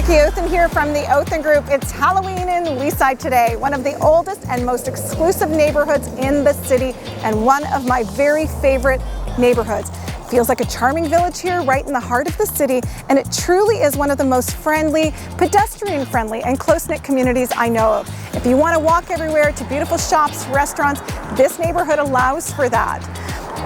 Jackie Othen here from the Othen Group. It's Halloween in Leaside today, one of the oldest and most exclusive neighborhoods in the city and one of my very favorite neighborhoods. Feels like a charming village here right in the heart of the city, and it truly is one of the most friendly, pedestrian-friendly and close-knit communities I know of. If you want to walk everywhere to beautiful shops, restaurants, this neighborhood allows for that.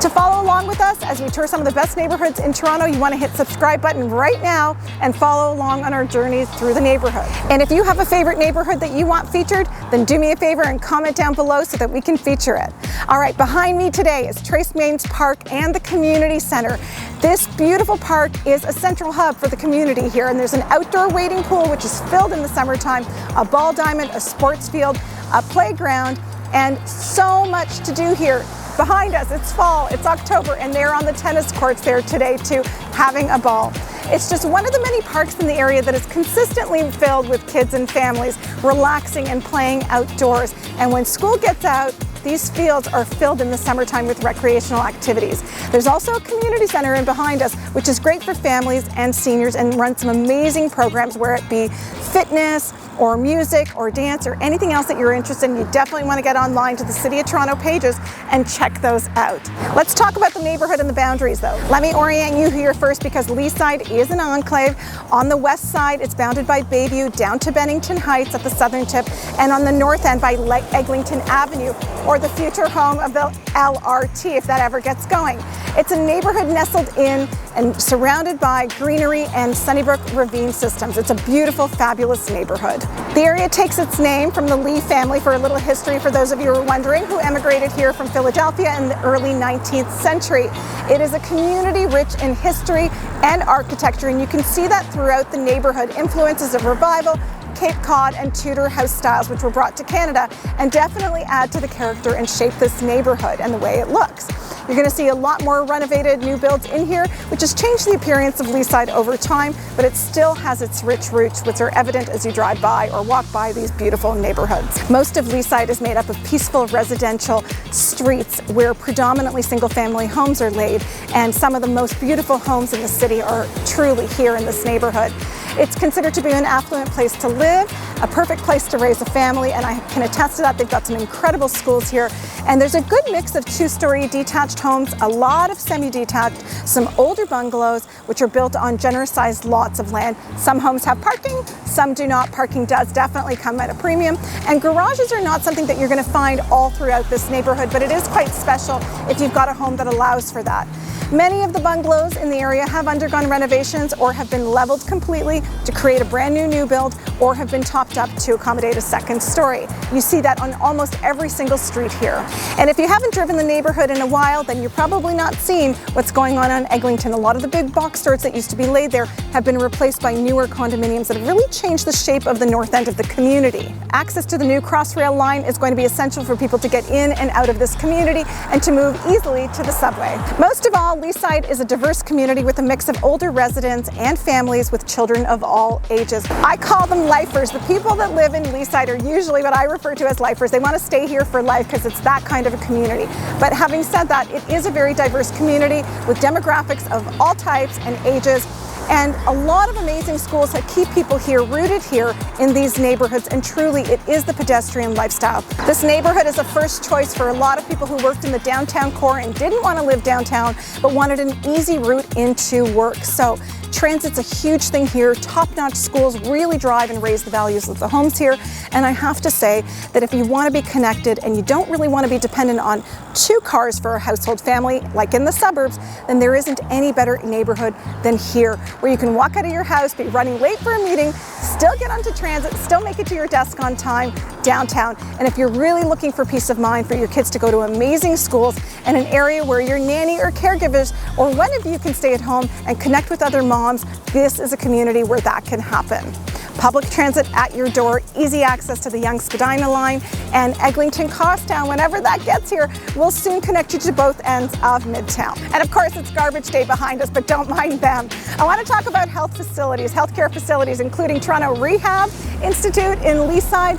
To follow along with us as we tour some of the best neighborhoods in Toronto, you want to hit the subscribe button right now and follow along on our journeys through the neighborhood. And if you have a favorite neighborhood that you want featured, then do me a favor and comment down below so that we can feature it. All right, behind me today is Trace Mains Park and the Community Center. This beautiful park is a central hub for the community here, and there's an outdoor wading pool which is filled in the summertime, a ball diamond, a sports field, a playground, and so much to do here. Behind us, it's fall, it's October, and they're on the tennis courts there today too, having a ball. It's just one of the many parks in the area that is consistently filled with kids and families relaxing and playing outdoors. And when school gets out, these fields are filled in the summertime with recreational activities. There's also a community center in behind us, which is great for families and seniors and runs some amazing programs, where it be fitness or music or dance or anything else that you're interested in. You definitely want to get online to the City of Toronto pages and check those out. Let's talk about the neighborhood and the boundaries though. Let me orient you here first, because Leaside is an enclave. On the west side, it's bounded by Bayview down to Bennington Heights at the southern tip, and on the north end by Eglinton Avenue, or the future home of the LRT if that ever gets going. It's a neighborhood nestled in and surrounded by greenery and Sunnybrook Ravine systems. It's a beautiful, fabulous neighborhood. The area takes its name from the Lee family. For a little history, for those of you who are wondering, who emigrated here from Philadelphia in the early 19th century. It is a community rich in history and architecture, and you can see that throughout the neighborhood. Influences of revival, Cape Cod and Tudor house styles which were brought to Canada, and definitely add to the character and shape this neighborhood and the way it looks. You're going to see a lot more renovated new builds in here, which has changed the appearance of Leaside over time, but it still has its rich roots, which are evident as you drive by or walk by these beautiful neighborhoods. Most of Leaside is made up of peaceful residential streets where predominantly single-family homes are laid, and some of the most beautiful homes in the city are truly here in this neighborhood. It's considered to be an affluent place to live, a perfect place to raise a family, and I can attest to that. They've got some incredible schools here, and there's a good mix of two-story detached homes, a lot of semi-detached, some older bungalows which are built on generous-sized lots of land. Some homes have parking, some do not. Parking does definitely come at a premium, and garages are not something that you're going to find all throughout this neighborhood, but it is quite special if you've got a home that allows for that. Many of the bungalows in the area have undergone renovations or have been leveled completely to create a brand new build, or have been topped up to accommodate a second story. You see that on almost every single street here. And if you haven't driven the neighborhood in a while, then you're probably not seeing what's going on Eglinton. A lot of the big box stores that used to be laid there have been replaced by newer condominiums that have really changed the shape of the north end of the community. Access to the new Crossrail line is going to be essential for people to get in and out of this community and to move easily to the subway. Most of all, Leaside is a diverse community with a mix of older residents and families with children of all ages. I call them lifers. The people that live in Leaside are usually what I refer to as lifers. They want to stay here for life because it's that kind of a community. But having said that, it is a very diverse community with demographics of all types and ages, and a lot of amazing schools that keep people here, rooted here in these neighborhoods, and truly it is the pedestrian lifestyle. This neighborhood is a first choice for a lot of people who worked in the downtown core and didn't want to live downtown but wanted an easy route into work. So transit's a huge thing here. Top-notch schools really drive and raise the values of the homes here. And I have to say that if you want to be connected and you don't really want to be dependent on 2 cars for a household family, like in the suburbs, then there isn't any better neighborhood than here, where you can walk out of your house, be running late for a meeting, still get onto transit, still make it to your desk on time downtown. And if you're really looking for peace of mind for your kids to go to amazing schools and an area where your nanny or caregivers or one of you can stay at home and connect with other moms, this is a community where that can happen. Public transit at your door, easy access to the Yonge Spadina line, and Eglinton Crosstown, whenever that gets here, will soon connect you to both ends of Midtown. And of course, it's garbage day behind us, but don't mind them. I want to talk about health facilities, healthcare facilities, including Toronto Rehab Institute in Leaside.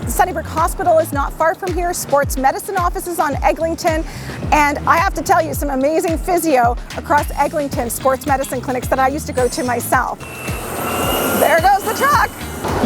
Sunnybrook Hospital is not far from here. Sports medicine offices on Eglinton. And I have to tell you, some amazing physio across Eglinton sports medicine clinics that I used to go to myself. There goes the truck.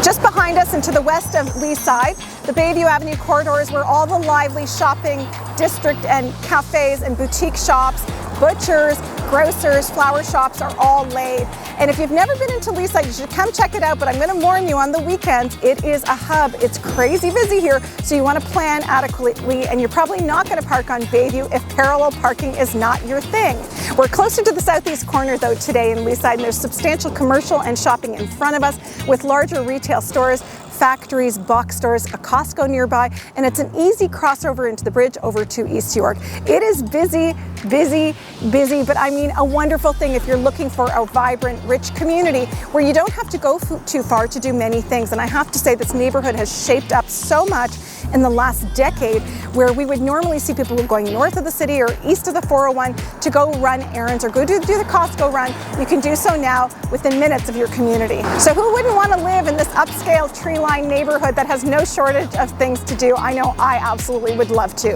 Just behind us and to the west of Leaside, the Bayview Avenue corridor is where all the lively shopping district and cafes and boutique shops, butchers, grocers, flower shops are all laid. And if you've never been into Leaside, you should come check it out, but I'm going to warn you, on the weekends, it is a hub. It's crazy busy here, so you want to plan adequately, and you're probably not going to park on Bayview if parallel parking is not your thing. We're closer to the southeast corner, though, today in Leaside, and there's substantial commercial and shopping in front of us with larger retail stores, factories, box stores, a Costco nearby, and it's an easy crossover into the bridge over to East York. It is busy, busy, busy, but I mean a wonderful thing if you're looking for a vibrant, rich community where you don't have to go too far to do many things. And I have to say, this neighborhood has shaped up so much in the last decade, where we would normally see people going north of the city or east of the 401 to go run errands or go do the Costco run. You can do so now within minutes of your community. So who wouldn't want to live in this upscale tree-lined neighborhood that has no shortage of things to do? I know I absolutely would love to.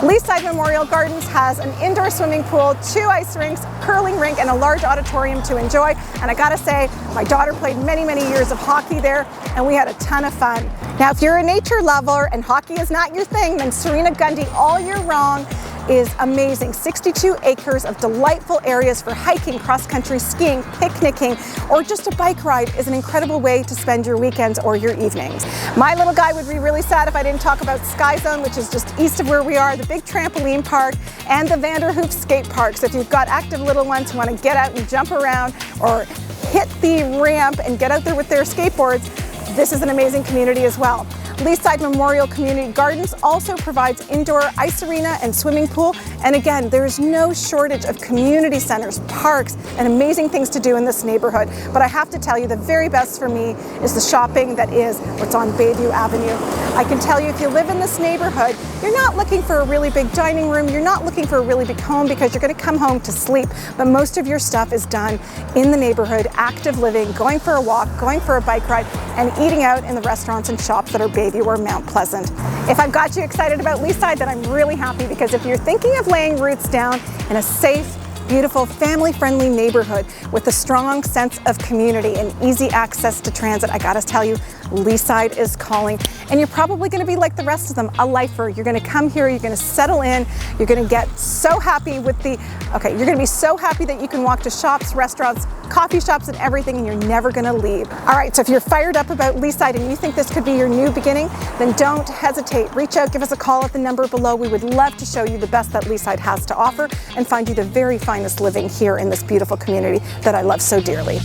Leaside Memorial Gardens has an indoor swimming pool, 2 ice rinks, curling rink, and a large auditorium to enjoy. And I gotta say, my daughter played many, many years of hockey there, and we had a ton of fun. Now, if you're a nature lover and hockey is not your thing, then Serena Gundy all year round is amazing. 62 acres of delightful areas for hiking, cross-country skiing, picnicking, or just a bike ride is an incredible way to spend your weekends or your evenings. My little guy would be really sad if I didn't talk about Sky Zone, which is just east of where we are, the big trampoline park, and the Vanderhoof skate park. So if you've got active little ones who want to get out and jump around or hit the ramp and get out there with their skateboards, this is an amazing community as well. Leaside Memorial Community Gardens also provides indoor ice arena and swimming pool. And again, there is no shortage of community centers, parks, and amazing things to do in this neighborhood. But I have to tell you, the very best for me is the shopping that is what's on Bayview Avenue. I can tell you, if you live in this neighborhood, you're not looking for a really big dining room, you're not looking for a really big home because you're going to come home to sleep. But most of your stuff is done in the neighborhood, active living, going for a walk, going for a bike ride, and eating out in the restaurants and shops that are Bayview or Mount Pleasant. If I've got you excited about Leaside, then I'm really happy, because if you're thinking of laying roots down in a safe, beautiful, family-friendly neighborhood with a strong sense of community and easy access to transit, I gotta tell you, Leaside is calling. And you're probably gonna be like the rest of them, a lifer. You're gonna come here, you're gonna settle in, you're gonna get so happy with you're gonna be so happy that you can walk to shops, restaurants, coffee shops, and everything, and you're never gonna leave. All right, so if you're fired up about Leaside and you think this could be your new beginning, then don't hesitate. Reach out, give us a call at the number below. We would love to show you the best that Leaside has to offer and find you the very finest living here in this beautiful community that I love so dearly.